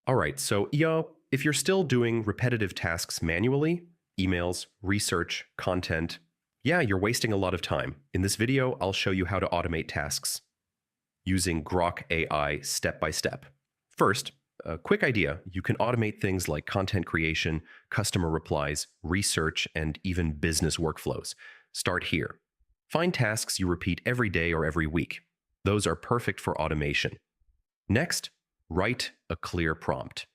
All right, so if you're still doing repetitive tasks manually, emails, research, content, yeah, you're wasting a lot of time. In this video, I'll show you how to automate tasks using Grok AI step by step. First, a quick idea, you can automate things like content creation, customer replies, research, and even business workflows. Start here. Find tasks you repeat every day or every week. Those are perfect for automation. Next, write a clear prompt.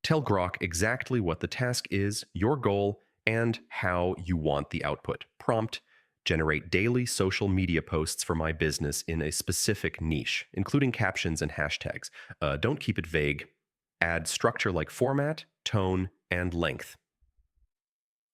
Tell Grok exactly what the task is, your goal, and how you want the output. Prompt: generate daily social media posts for my business in a specific niche, including captions and hashtags. Don't keep it vague. Add structure like format, tone, and length.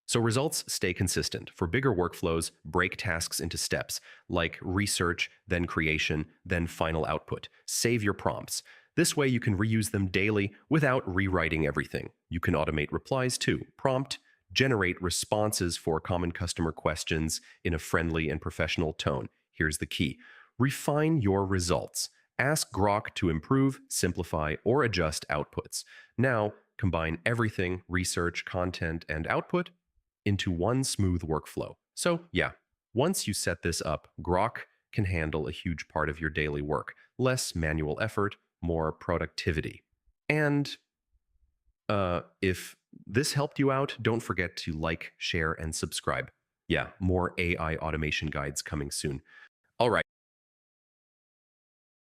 So results stay consistent. For bigger workflows, break tasks into steps, like research, then creation, then final output. Save your prompts. This way you can reuse them daily without rewriting everything. You can automate replies too. Prompt: generate responses for common customer questions in a friendly and professional tone. Here's the key. Refine your results. Ask Grok to improve, simplify, or adjust outputs. Now, combine everything, research, content, and output, into one smooth workflow. So, yeah, once you set this up, Grok can handle a huge part of your daily work. Less manual effort, more productivity. And if this helped you out, don't forget to like, share, and subscribe. Yeah, more AI automation guides coming soon.